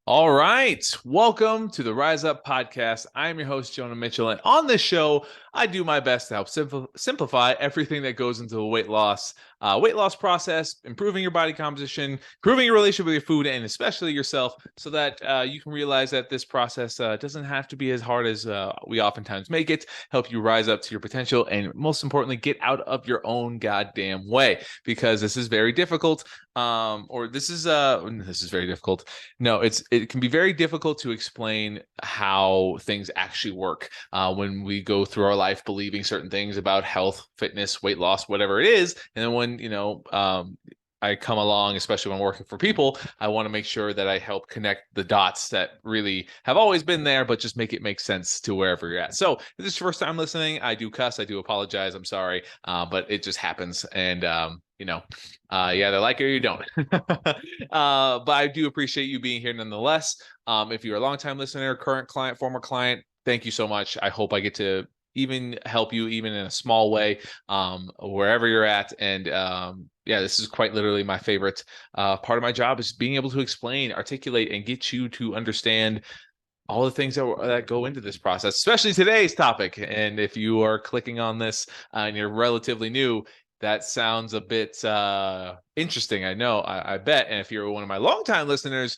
All right. Welcome to the Rise Up podcast. I'm your host, Jonah Mitchell. And on this show, I do my best to help simplify everything that goes into the weight loss process, improving your body composition, improving your relationship with your food, and especially yourself, so that you can realize that this process doesn't have to be as hard as we oftentimes make it, help you rise up to your potential, and most importantly, get out of your own goddamn way, because this is very difficult. This is very difficult. No, it can be very difficult to explain how things actually work when we go through our life believing certain things about health, fitness, weight loss, whatever it is. And then when, I come along, especially when working for people, I want to make sure that I help connect the dots that really have always been there, but just make it make sense to wherever you're at. So if this is your first time listening, I do cuss, I do apologize, I'm sorry, but it just happens. And, yeah, they like it or you don't. But I do appreciate you being here nonetheless. If you're a longtime listener, current client, former client, thank you so much. I hope I get to even help you, even in a small way, wherever you're at. And yeah, this is quite literally my favorite part of my job, is being able to explain, articulate, and get you to understand all the things that go into this process, especially today's topic. And if you are clicking on this and you're relatively new, that sounds a bit interesting. I know, I bet. And if you're one of my longtime listeners,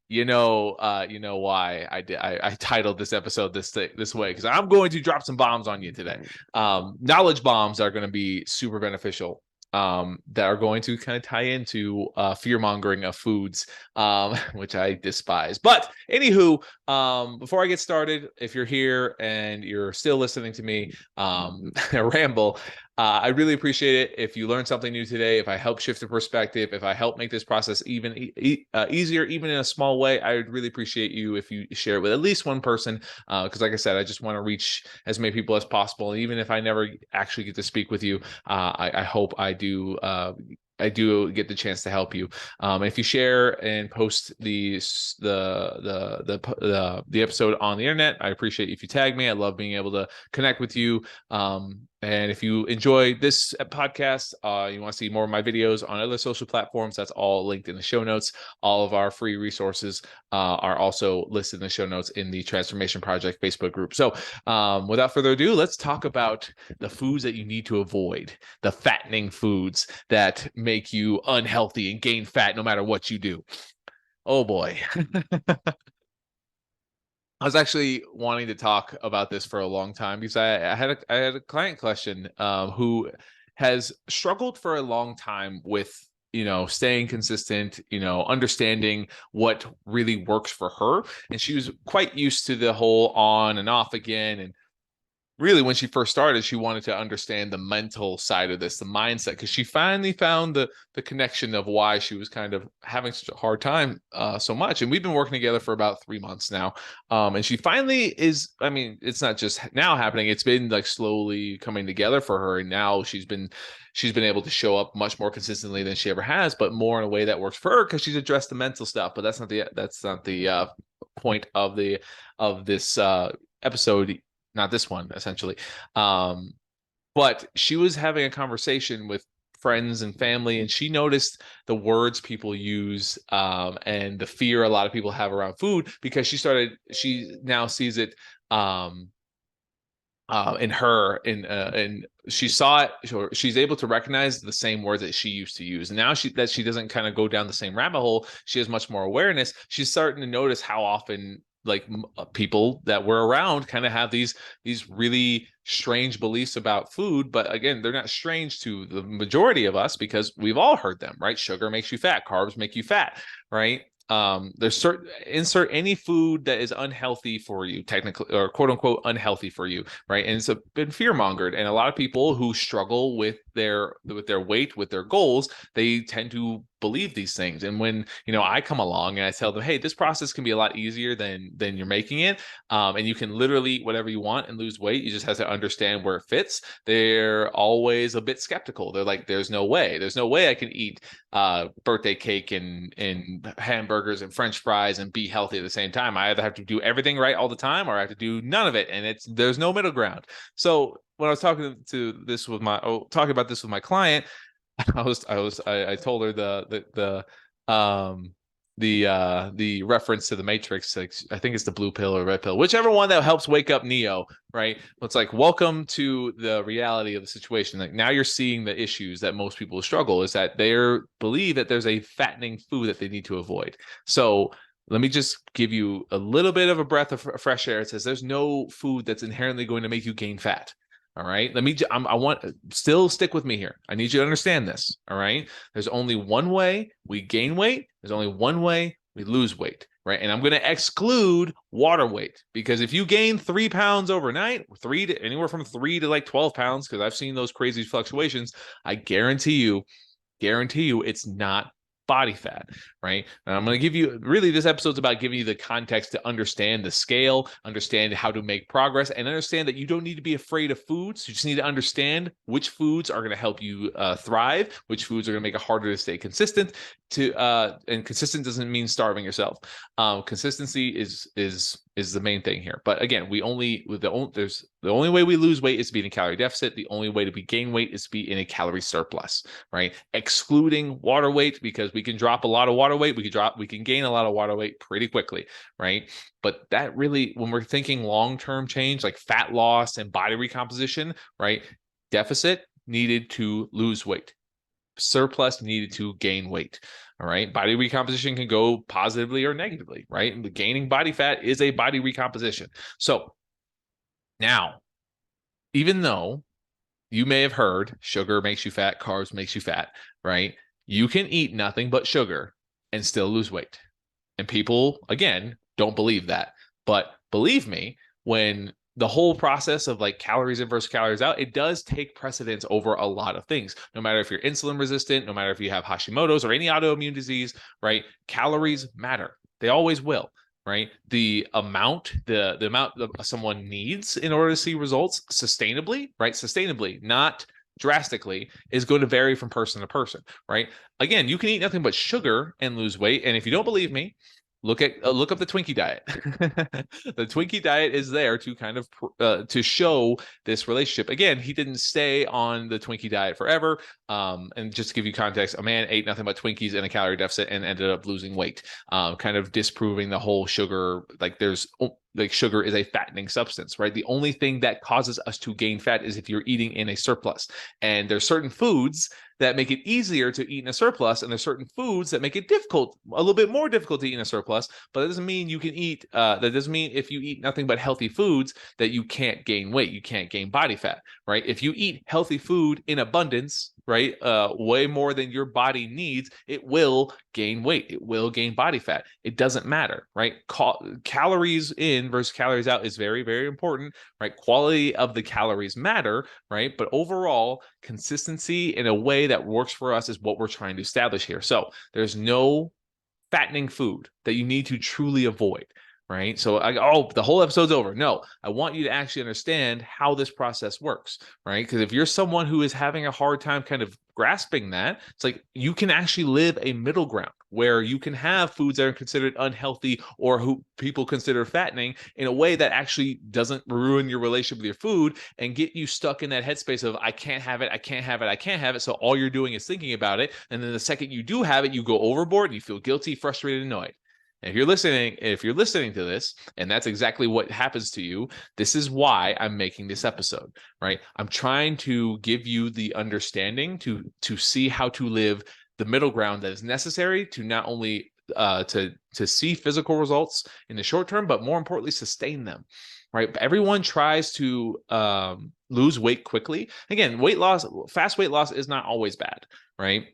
you know why I titled this episode this way, because I'm going to drop some bombs on you today. Knowledge bombs are going to be super beneficial. That are going to kind of tie into fear mongering of foods, which I despise. But anywho, before I get started, if you're here and you're still listening to me ramble, I really appreciate it if you learned something new today, if I help shift the perspective, if I help make this process even easier, even in a small way. I would really appreciate you if you share it with at least one person, because like I said, I just want to reach as many people as possible. And even if I never actually get to speak with you, I hope I do get the chance to help you. If you share and post the episode on the internet, I appreciate if you tag me. I love being able to connect with you. And if you enjoy this podcast, you want to see more of my videos on other social platforms, that's all linked in the show notes. All of our free resources are also listed in the show notes in the Transformation Project Facebook group. So without further ado, let's talk about the foods that you need to avoid, the fattening foods that make you unhealthy and gain fat no matter what you do. Oh boy. I was actually wanting to talk about this for a long time, because I had a client question who has struggled for a long time with, staying consistent, understanding what really works for her. And she was quite used to the whole on and off again. And really, when she first started, she wanted to understand the mental side of this, the mindset, because she finally found the connection of why she was kind of having such a hard time so much. And we've been working together for about 3 months now. And she finally is, I mean, it's not just now happening, it's been like slowly coming together for her. And now she's been able to show up much more consistently than she ever has, but more in a way that works for her, because she's addressed the mental stuff. But that's not the point of this episode, not this one, essentially. But she was having a conversation with friends and family, and she noticed the words people use, and the fear a lot of people have around food, because she now sees it in her, and she saw it, or she's able to recognize the same words that she used to use. And now she doesn't kind of go down the same rabbit hole, she has much more awareness. She's starting to notice how often, like, people that we're around kind of have these really strange beliefs about food. But again, they're not strange to the majority of us, because we've all heard them, right? Sugar makes you fat, carbs make you fat, right? There's insert any food that is unhealthy for you, technically, or quote unquote unhealthy for you, right? And it's been fear mongered. And a lot of people who struggle with their weight, with their goals, they tend to believe these things. And when I come along and I tell them, hey, this process can be a lot easier than you're making it, and you can literally eat whatever you want and lose weight, you just have to understand where it fits, they're always a bit skeptical. They're like, there's no way I can eat birthday cake and hamburgers and French fries and be healthy at the same time. I either have to do everything right all the time, or I have to do none of it, and there's no middle ground. So when I was talking about this with my client, I told her the the reference to the Matrix. Like, I think it's the blue pill or red pill, whichever one that helps wake up Neo, right? It's like, welcome to the reality of the situation. Like, now you're seeing the issues that most people struggle, is that they believe that there's a fattening food that they need to avoid. So let me just give you a little bit of a breath of fresh air. It says there's no food that's inherently going to make you gain fat. All right. I want still stick with me here. I need you to understand this. All right. There's only one way we gain weight. There's only one way we lose weight. Right. And I'm going to exclude water weight, because if you gain 3 pounds overnight, anywhere from 3 to like 12 pounds, because I've seen those crazy fluctuations, I guarantee you it's not body fat, right? And I'm going to give you, really, this episode's about giving you the context to understand the scale, understand how to make progress, and understand that you don't need to be afraid of foods. You just need to understand which foods are going to help you thrive, which foods are going to make it harder to stay consistent. And consistent doesn't mean starving yourself. Consistency is the main thing here. But again, the only way we lose weight is to be in a calorie deficit. The only way to gain weight is to be in a calorie surplus, right? Excluding water weight, because we can drop a lot of water weight. We can gain a lot of water weight pretty quickly, right? But that really, when we're thinking long-term change, like fat loss and body recomposition, right? Deficit needed to lose weight. Surplus needed to gain weight. All right. Body recomposition can go positively or negatively, right? And the gaining body fat is a body recomposition. So now, even though you may have heard sugar makes you fat, carbs makes you fat, right? You can eat nothing but sugar and still lose weight. And people, again, don't believe that. But believe me, when the whole process of like calories in versus calories out, it does take precedence over a lot of things. No matter if you're insulin resistant, no matter if you have Hashimoto's or any autoimmune disease, right? Calories matter. They always will, right? The amount that someone needs in order to see results sustainably, right? Sustainably, not drastically, is going to vary from person to person, right? Again, you can eat nothing but sugar and lose weight. And if you don't believe me, look up the Twinkie diet. The Twinkie diet is there to kind of to show this relationship. Again, he didn't stay on the Twinkie diet forever. And just to give you context, a man ate nothing but Twinkies in a calorie deficit and ended up losing weight, kind of disproving the whole sugar. Like sugar is a fattening substance, right? The only thing that causes us to gain fat is if you're eating in a surplus. And there's certain foods that make it easier to eat in a surplus, and there's certain foods that make it difficult, a little bit more difficult to eat in a surplus. But that doesn't mean you can eat. That doesn't mean if you eat nothing but healthy foods that you can't gain weight, you can't gain body fat, right? If you eat healthy food in abundance, right, way more than your body needs, it will gain weight. It will gain body fat. It doesn't matter, right? Calories in versus calories out is very, very important, right? Quality of the calories matter, right? But overall, consistency in a way that works for us is what we're trying to establish here. So there's no fattening food that you need to truly avoid, right? So the whole episode's over. No, I want you to actually understand how this process works, right? Because if you're someone who is having a hard time kind of grasping that, it's like you can actually live a middle ground where you can have foods that are considered unhealthy or who people consider fattening in a way that actually doesn't ruin your relationship with your food and get you stuck in that headspace of I can't have it, I can't have it, I can't have it. So all you're doing is thinking about it. And then the second you do have it, you go overboard and you feel guilty, frustrated, annoyed. And if you're listening to this, and that's exactly what happens to you, this is why I'm making this episode, right? I'm trying to give you the understanding to see how to live the middle ground that is necessary to not only to see physical results in the short term, but more importantly, sustain them, right? Everyone tries to lose weight quickly. Again, fast weight loss is not always bad, right?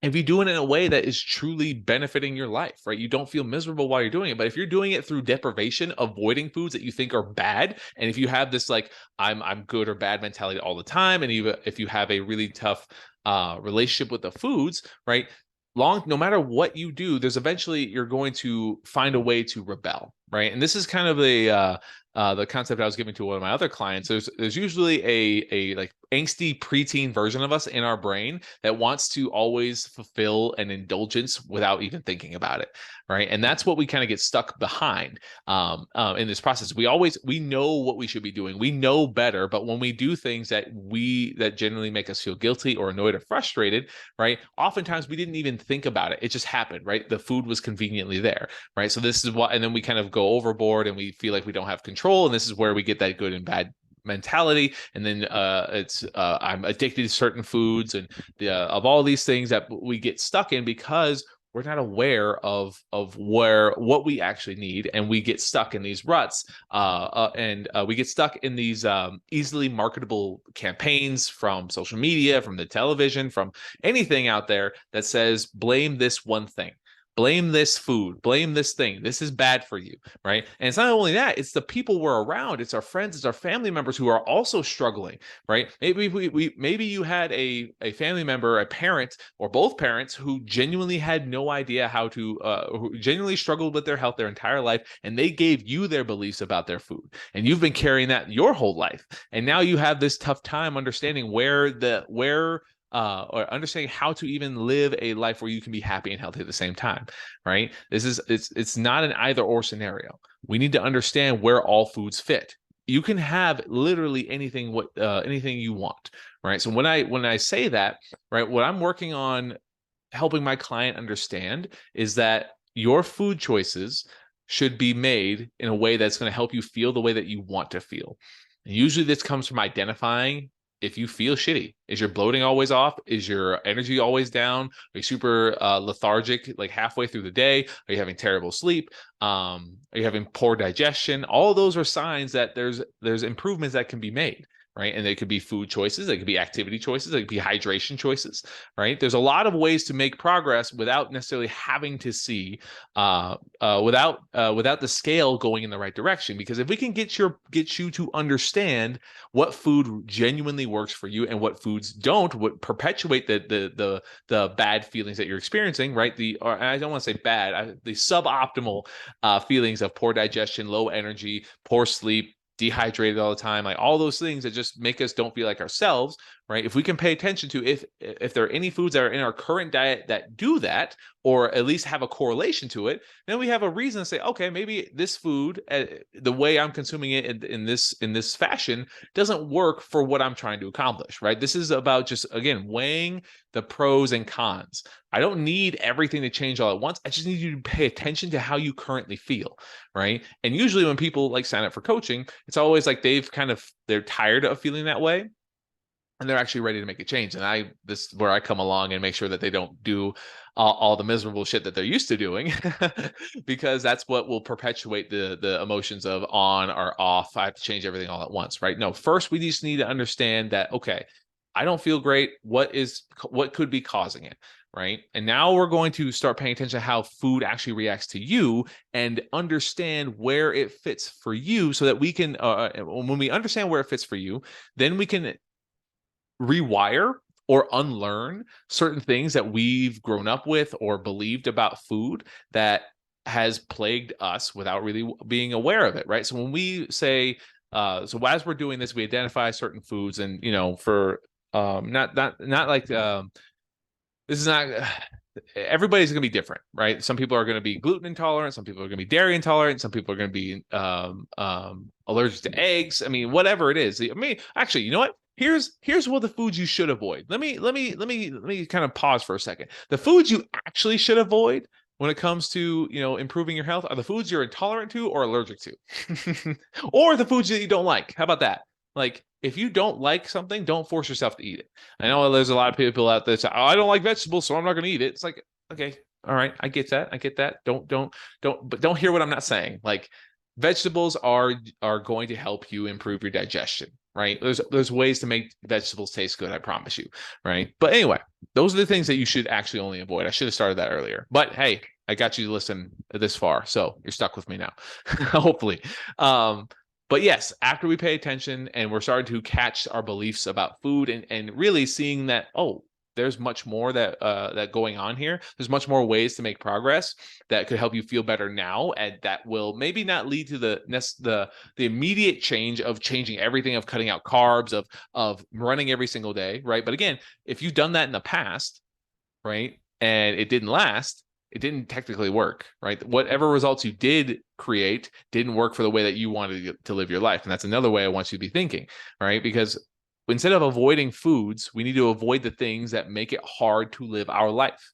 If you do it in a way that is truly benefiting your life, right? You don't feel miserable while you're doing it. But if you're doing it through deprivation, avoiding foods that you think are bad, and if you have this like I'm good or bad mentality all the time, and even if you have a really tough relationship with the foods, right? No matter what you do, there's eventually you're going to find a way to rebel, right? And this is kind of the concept I was giving to one of my other clients. There's usually a like angsty preteen version of us in our brain that wants to always fulfill an indulgence without even thinking about it, right? And that's what we kind of get stuck behind in this process. We know what we should be doing, we know better, but when we do things that generally make us feel guilty or annoyed or frustrated, right? Oftentimes we didn't even think about it; it just happened, right? The food was conveniently there, right? So this is what, and then we kind of go overboard and we feel like we don't have control, and this is where we get that good and bad mentality. And then it's I'm addicted to certain foods, and of all these things that we get stuck in because we're not aware of what we actually need, and we get stuck in these ruts, and we get stuck in these easily marketable campaigns from social media, from the television, from anything out there that says blame this one thing. Blame this food, blame this thing. This is bad for you, right? And it's not only that, it's the people we're around, it's our friends, it's our family members who are also struggling, right? Maybe you had a family member, a parent, or both parents who genuinely had no idea how to, who genuinely struggled with their health their entire life, and they gave you their beliefs about their food, and you've been carrying that your whole life, and now you have this tough time understanding or understanding how to even live a life where you can be happy and healthy at the same time, right? It's not an either or scenario. We need to understand where all foods fit. You can have literally anything you want, right? So when I say that, right, what I'm working on helping my client understand is that your food choices should be made in a way that's going to help you feel the way that you want to feel. And usually this comes from identifying if you feel shitty. Is your bloating always off? Is your energy always down? Are you super lethargic like halfway through the day? Are you having terrible sleep? Are you having poor digestion? All of those are signs that there's improvements that can be made, right? And they could be food choices, they could be activity choices, they could be hydration choices, right? There's a lot of ways to make progress without necessarily having to see, without the scale going in the right direction. Because if we can get you to understand what food genuinely works for you and what foods don't, what perpetuate the bad feelings that you're experiencing, right? Or I don't want to say bad, the suboptimal feelings of poor digestion, low energy, poor sleep, dehydrated all the time, like all those things that just make us don't feel like ourselves, right? If we can pay attention to if there are any foods that are in our current diet that do that, or at least have a correlation to it, then we have a reason to say, okay, maybe this food, the way I'm consuming it in this fashion, doesn't work for what I'm trying to accomplish, right? This is about just, again, weighing the pros and cons. I don't need everything to change all at once. I just need you to pay attention to how you currently feel, right? And usually when people like sign up for coaching, it's always like they're tired of feeling that way, and they're actually ready to make a change. And this is where I come along and make sure that they don't do all the miserable shit that they're used to doing, because that's what will perpetuate the emotions of on or off. I have to change everything all at once, right? No, first we just need to understand that, okay, I don't feel great. What could be causing it, right? And now we're going to start paying attention to how food actually reacts to you and understand where it fits for you, so that we can, when we understand where it fits for you, then we can rewire or unlearn certain things that we've grown up with or believed about food that has plagued us without really being aware of it, right? So when we say, so as we're doing this, we identify certain foods, and for not like this is not everybody's going to be different, right? Some people are going to be gluten intolerant, some people are going to be dairy intolerant, some people are going to be allergic to eggs. I mean, whatever it is. I mean, actually, you know what? Here's what the foods you should avoid. Let me kind of pause for a second. The foods you actually should avoid when it comes to improving your health are the foods you're intolerant to or allergic to, or the foods that you don't like. How about that? Like, if you don't like something, don't force yourself to eat it. I know there's a lot of people out there that say, "Oh, I don't like vegetables, so I'm not going to eat it." It's like, okay, all right, I get that. I get that. But don't hear what I'm not saying. Like, vegetables are going to help you improve your digestion, right? There's ways to make vegetables taste good, I promise you, right? But anyway, those are the things that you should actually only avoid. I should have started that earlier. But hey, I got you to listen this far, so you're stuck with me now, hopefully. But yes, after we pay attention and we're starting to catch our beliefs about food, and really seeing that, oh, there's much more that going on here. There's much more ways to make progress that could help you feel better now, and that will maybe not lead to the immediate change of changing everything, of cutting out carbs, of running every single day, right? But again, if you've done that in the past, right, and it didn't last, it didn't technically work, right? Whatever results you did create didn't work for the way that you wanted to live your life. And that's another way I want you to be thinking, right? Because instead of avoiding foods, we need to avoid the things that make it hard to live our life.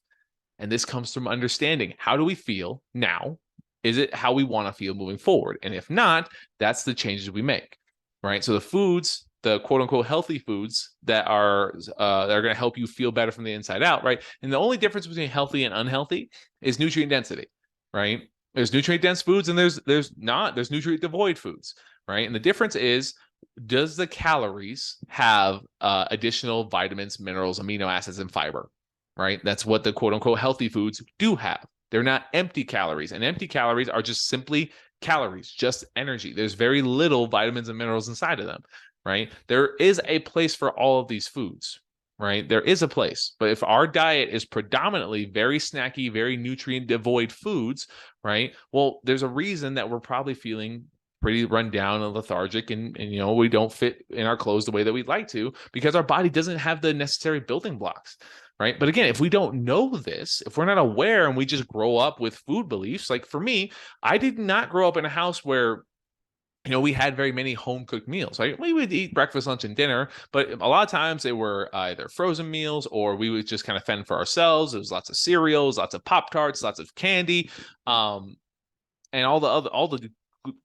And this comes from understanding, how do we feel now? Is it how we want to feel moving forward? And if not, that's the changes we make, right? So the foods, the quote unquote healthy foods that are going to help you feel better from the inside out, right? And the only difference between healthy and unhealthy is nutrient density, right? There's nutrient dense foods and there's nutrient devoid foods, right? And the difference is, does the calories have additional vitamins, minerals, amino acids, and fiber, right? That's what the quote unquote healthy foods do have. They're not empty calories, and empty calories are just simply calories, just energy. There's very little vitamins and minerals inside of them, right? There is a place for all of these foods, right? There is a place. But if our diet is predominantly very snacky, very nutrient devoid foods, right? Well, there's a reason that we're probably feeling pretty run down and lethargic, and we don't fit in our clothes the way that we'd like to, because our body doesn't have the necessary building blocks, right? But again, if we don't know this, if we're not aware and we just grow up with food beliefs, like for me, I did not grow up in a house where we had very many home cooked meals, right? We would eat breakfast, lunch, and dinner, but a lot of times they were either frozen meals, or we would just kind of fend for ourselves. There was lots of cereals, lots of Pop-Tarts, lots of candy, and all the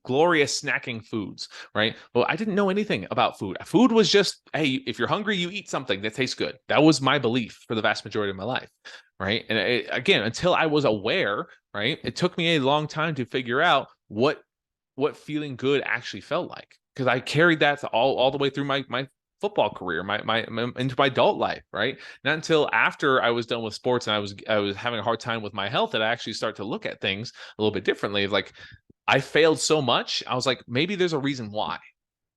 glorious snacking foods, right? Well, I didn't know anything about food. Food was just, hey, if you're hungry, you eat something that tastes good. That was my belief for the vast majority of my life, right? And again, until I was aware, right, it took me a long time to figure out what feeling good actually felt like, because I carried that all the way through my football career, my into my adult life, right? Not until after I was done with sports and I was having a hard time with my health that I actually start to look at things a little bit differently. Like, I failed so much, I was like, maybe there's a reason why,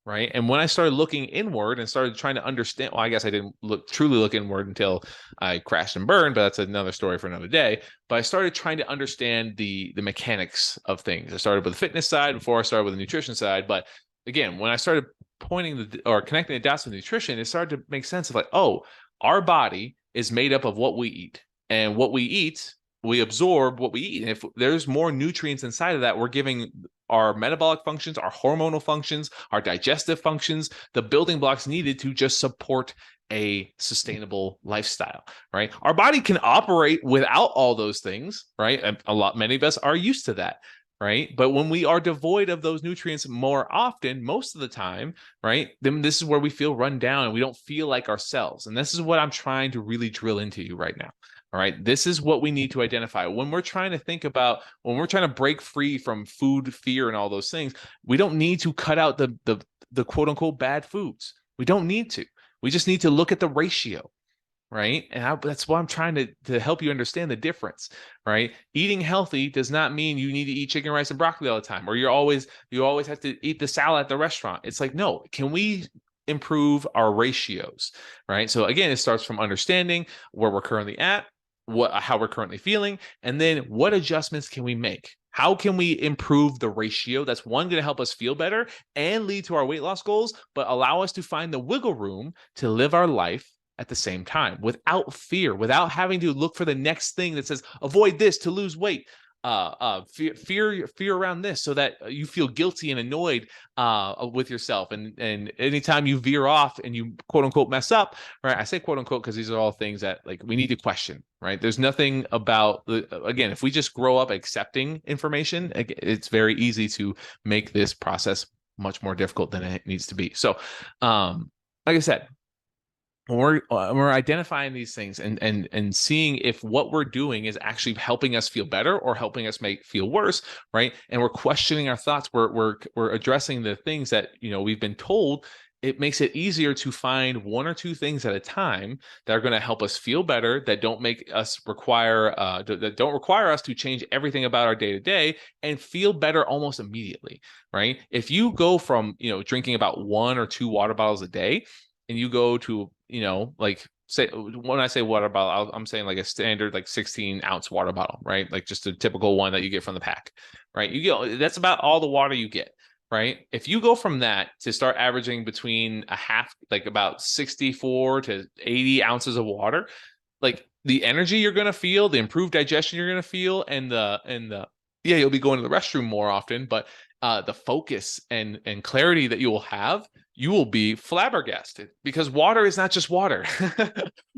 right? And when I started looking inward and started trying to understand, well, I guess I didn't truly look inward until I crashed and burned, but that's another story for another day. But I started trying to understand the mechanics of things. I started with the fitness side before I started with the nutrition side. But again, when I started connecting the dots with nutrition, it started to make sense of like, oh, our body is made up of what we eat, and what we eat, we absorb what we eat. And if there's more nutrients inside of that, we're giving our metabolic functions, our hormonal functions, our digestive functions, the building blocks needed to just support a sustainable lifestyle, right? Our body can operate without all those things, right? And many of us are used to that, right? But when we are devoid of those nutrients more often, most of the time, right, then this is where we feel run down and we don't feel like ourselves. And this is what I'm trying to really drill into you right now. All right. This is what we need to identify when we're trying to break free from food fear and all those things. We don't need to cut out the quote unquote bad foods. We don't need to. We just need to look at the ratio, right? And that's why I'm trying to help you understand the difference, right? Eating healthy does not mean you need to eat chicken, rice, and broccoli all the time, or you always have to eat the salad at the restaurant. It's like, no, can we improve our ratios, right? So again, it starts from understanding where we're currently at, how we're currently feeling, and then what adjustments can we make? How can we improve the ratio? That's one, going to help us feel better and lead to our weight loss goals, but allow us to find the wiggle room to live our life at the same time without fear, without having to look for the next thing that says avoid this to lose weight. Fear around this, so that you feel guilty and annoyed with yourself, and anytime you veer off and you quote unquote mess up, right? I say quote unquote because these are all things that like we need to question, right? There's nothing about again, if we just grow up accepting information, it's very easy to make this process much more difficult than it needs to be. So like I said, when we're identifying these things and seeing if what we're doing is actually helping us feel better or helping us feel worse, right? And we're questioning our thoughts, we're addressing the things that we've been told. It makes it easier to find one or two things at a time that are going to help us feel better, that don't require us to change everything about our day to day, and feel better almost immediately, right? If you go from drinking about 1 or 2 water bottles a day, and you go to like say when I say water bottle, I'm saying like a standard like 16-ounce water bottle, right? Like just a typical one that you get from the pack, right? You get that's about all the water you get, right? If you go from that to start averaging between a half, like about 64 to 80 ounces of water, like the energy you're going to feel, the improved digestion you're going to feel, and the yeah, you'll be going to the restroom more often, but the focus and clarity that you will have, you will be flabbergasted, because water is not just water.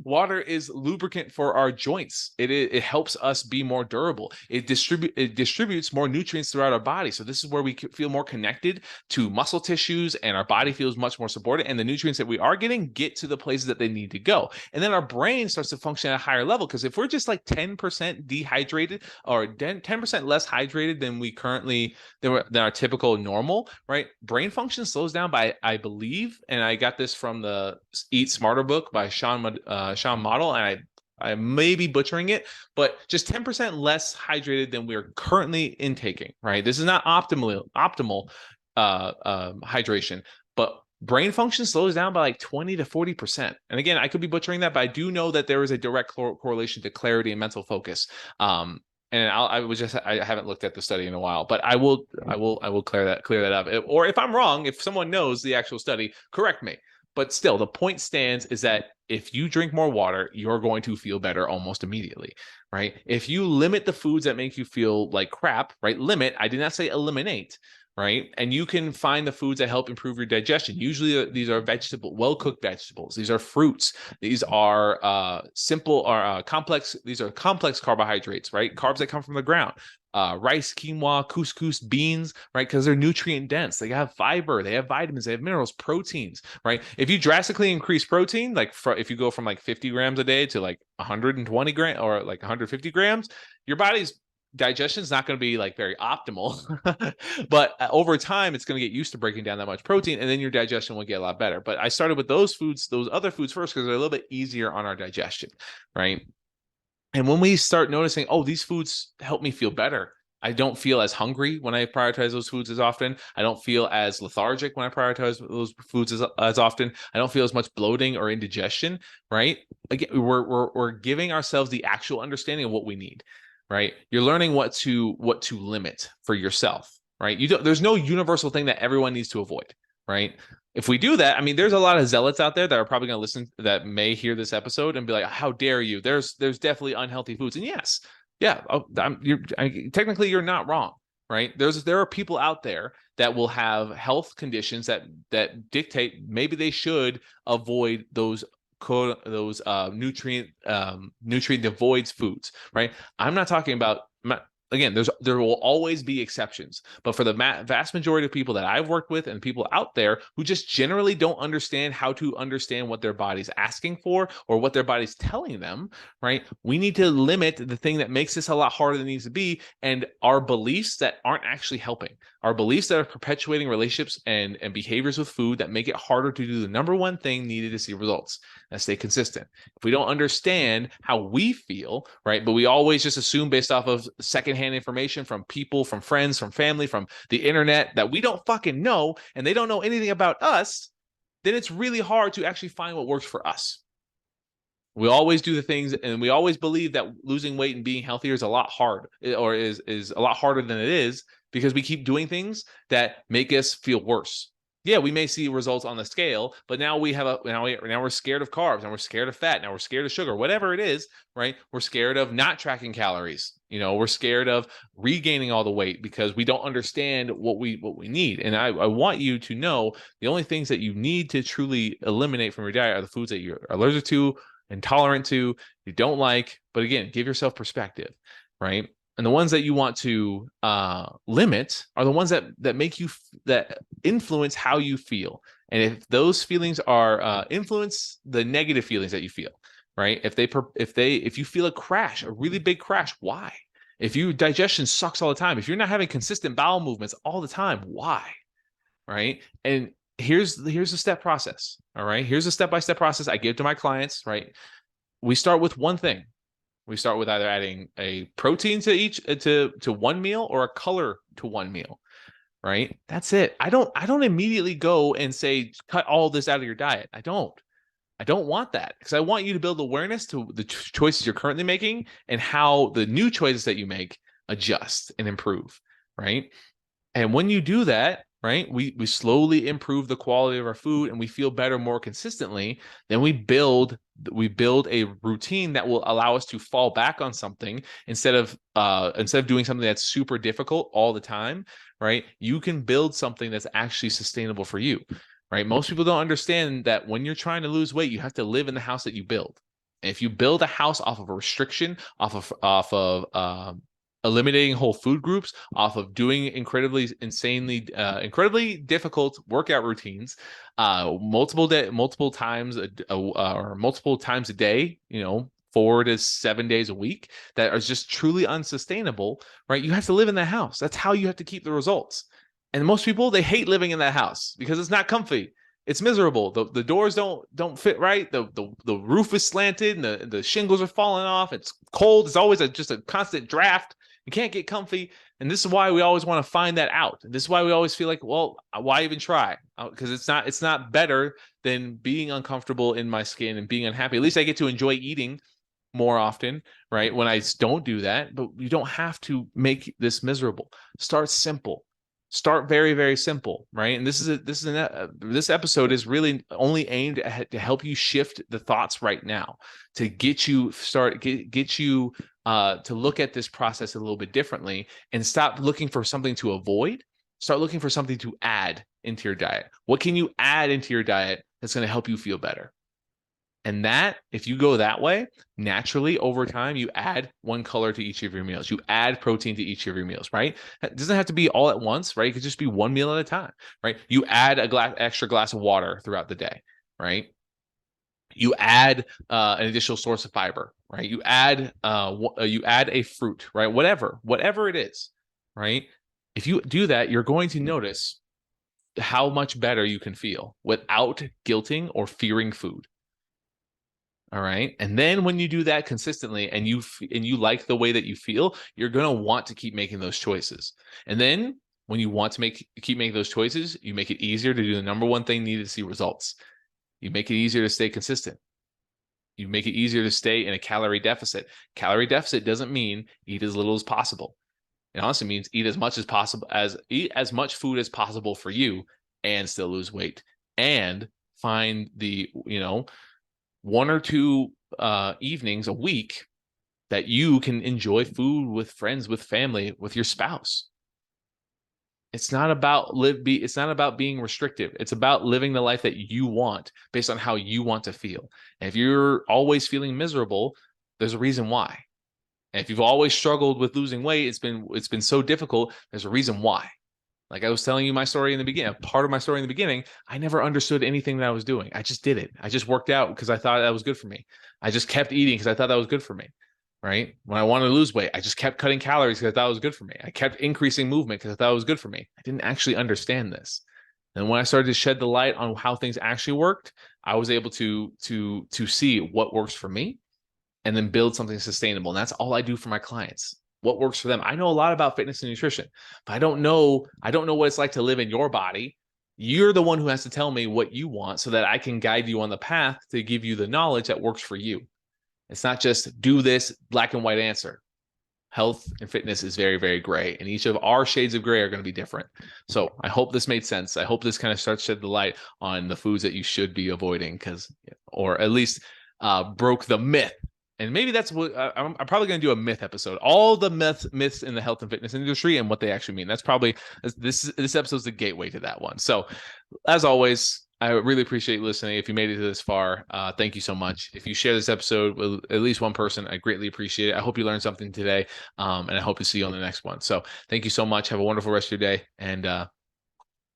Water is lubricant for our joints. It helps us be more durable. It distributes more nutrients throughout our body. So this is where we feel more connected to muscle tissues, and our body feels much more supported. And the nutrients that we are getting get to the places that they need to go. And then our brain starts to function at a higher level, because if we're just like 10% dehydrated or 10% less hydrated than we currently than our typical normal, right? Brain function slows down by, I believe, and I got this from the Eat Smarter book by Sean Model, and I may be butchering it, but just 10% less hydrated than we're currently intaking, right? This is not optimal hydration, but brain function slows down by like 20 to 40%. And again, I could be butchering that, but I do know that there is a direct correlation to clarity and mental focus. And I haven't looked at the study in a while, but I will clear that up. Or if I'm wrong, if someone knows the actual study, correct me. But still, the point stands is that if you drink more water, you're going to feel better almost immediately, right? If you limit the foods that make you feel like crap, right? Limit, I did not say eliminate, right? And you can find the foods that help improve your digestion. Usually these are well-cooked vegetables. These are fruits. These are simple or complex. These are complex carbohydrates, right? Carbs that come from the ground. Rice, quinoa, couscous, beans, right? Because they're nutrient dense. They have fiber, they have vitamins, they have minerals, proteins, right? If you drastically increase protein, like if you go from like 50 grams a day to like 120 grams or like 150 grams, your body's digestion is not going to be like very optimal, but over time it's going to get used to breaking down that much protein, and then your digestion will get a lot better. But I started with those other foods first, because they're a little bit easier on our digestion, right? And when we start noticing, oh, these foods help me feel better, I don't feel as hungry when I prioritize those foods as often. I don't feel as lethargic when I prioritize those foods as often. I don't feel as much bloating or indigestion, right? Again, we're giving ourselves the actual understanding of what we need, right? You're learning what to limit for yourself, right? There's no universal thing that everyone needs to avoid, right? If we do that, I mean, there's a lot of zealots out there that are probably going to listen, that may hear this episode and be like, "How dare you?" There's definitely unhealthy foods, and yes, yeah, technically you're not wrong, right? There are people out there that will have health conditions that dictate maybe they should avoid those nutrient devoid foods, right? I'm not talking about. Again, there will always be exceptions, but for the vast majority of people that I've worked with and people out there who just generally don't understand how to understand what their body's asking for or what their body's telling them, right? We need to limit the thing that makes this a lot harder than it needs to be, and our beliefs that aren't actually helping, our beliefs that are perpetuating relationships and behaviors with food that make it harder to do the number one thing needed to see results, and stay consistent. If we don't understand how we feel, right, but we always just assume based off of secondhand information from people, from friends, from family, from the internet that we don't fucking know, and they don't know anything about us, then it's really hard to actually find what works for us. We always do the things, and we always believe that losing weight and being healthier is a lot hard, or is a lot harder than it is, because we keep doing things that make us feel worse. Yeah, we may see results on the scale, but now we're scared of carbs, and we're scared of fat, now we're scared of sugar, whatever it is, right? We're scared of not tracking calories. We're scared of regaining all the weight because we don't understand what we need. And I want you to know the only things that you need to truly eliminate from your diet are the foods that you're allergic to, intolerant to, you don't like. But again, give yourself perspective, right? And the ones that you want to limit are the ones that make you that influence how you feel. And if those feelings are influence the negative feelings that you feel, right? If you feel a really big crash, why? If your digestion sucks all the time, if you're not having consistent bowel movements all the time, why? Right? And here's the step process. All right. Here's a step-by-step process I give to my clients, right? We start with one thing. We start with either adding a protein to each to one meal or a color to one meal, right? That's it. I don't immediately go and say cut all this out of your diet. I don't. I don't want that, because I want you to build awareness to the choices you're currently making and how the new choices that you make adjust and improve, right? And when you do that, right, we slowly improve the quality of our food and we feel better more consistently. Then we build a routine that will allow us to fall back on something instead of doing something that's super difficult all the time, right? You can build something that's actually sustainable for you, right? Most people don't understand that when you're trying to lose weight, you have to live in the house that you build. And if you build a house off of a restriction, off of eliminating whole food groups, off of doing incredibly difficult workout routines, multiple times or multiple times a day, 4 to 7 days a week, that are just truly unsustainable, right? You have to live in that house. That's how you have to keep the results. And most people, they hate living in that house because it's not comfy. It's miserable. The doors don't fit right. The roof is slanted and the shingles are falling off. It's cold. It's always just a constant draft. You can't get comfy. And this is why we always want to find that out. And this is why we always feel like, well, why even try? Because it's not better than being uncomfortable in my skin and being unhappy. At least I get to enjoy eating more often, right? When I don't do that, but you don't have to make this miserable. Start simple. Start very, very simple, right? And this episode is really only aimed to help you shift the thoughts right now, to get you to look at this process a little bit differently and stop looking for something to avoid. Start looking for something to add into your diet. What can you add into your diet that's going to help you feel better? And that, if you go that way, naturally over time, you add one color to each of your meals. You add protein to each of your meals, right? It doesn't have to be all at once, right? It could just be one meal at a time, right? You add extra glass of water throughout the day, right? You add an additional source of fiber, right? You add a fruit, right? Whatever it is, right? If you do that, you're going to notice how much better you can feel without guilting or fearing food. All right. And then when you do that consistently and you like the way that you feel, you're going to want to keep making those choices. And then when you want to keep making those choices, you make it easier to do the number one thing needed to see results. You make it easier to stay consistent. You make it easier to stay in a calorie deficit. Calorie deficit doesn't mean eat as little as possible. It honestly means eat as much food as possible for you and still lose weight, and find the, one or two evenings a week that you can enjoy food with friends, with family, with your spouse. It's not about being restrictive. It's about living the life that you want based on how you want to feel. And if you're always feeling miserable, there's a reason why. And if you've always struggled with losing weight, it's been so difficult, there's a reason why. Like I was telling you my story in the beginning, part of my story in the beginning, I never understood anything that I was doing. I just did it. I just worked out because I thought that was good for me. I just kept eating because I thought that was good for me, right? When I wanted to lose weight, I just kept cutting calories because I thought it was good for me. I kept increasing movement because I thought it was good for me. I didn't actually understand this. And when I started to shed the light on how things actually worked, I was able to see what works for me and then build something sustainable. And that's all I do for my clients. What works for them. I know a lot about fitness and nutrition, but I don't know what it's like to live in your body. You're the one who has to tell me what you want so that I can guide you on the path to give you the knowledge that works for you. It's not just do this black and white answer. Health and fitness is very, very gray, and each of our shades of gray are going to be different. So I hope this made sense. I hope this kind of starts to shed the light on the foods that you should be avoiding, or at least broke the myth. And maybe that's what I'm probably going to do a myth episode, all the myths in the health and fitness industry and what they actually mean. That's probably this episode's the gateway to that one. So as always, I really appreciate you listening. If you made it to this far, thank you so much. If you share this episode with at least one person, I greatly appreciate it. I hope you learned something today, and I hope to see you on the next one. So thank you so much. Have a wonderful rest of your day, and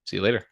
see you later.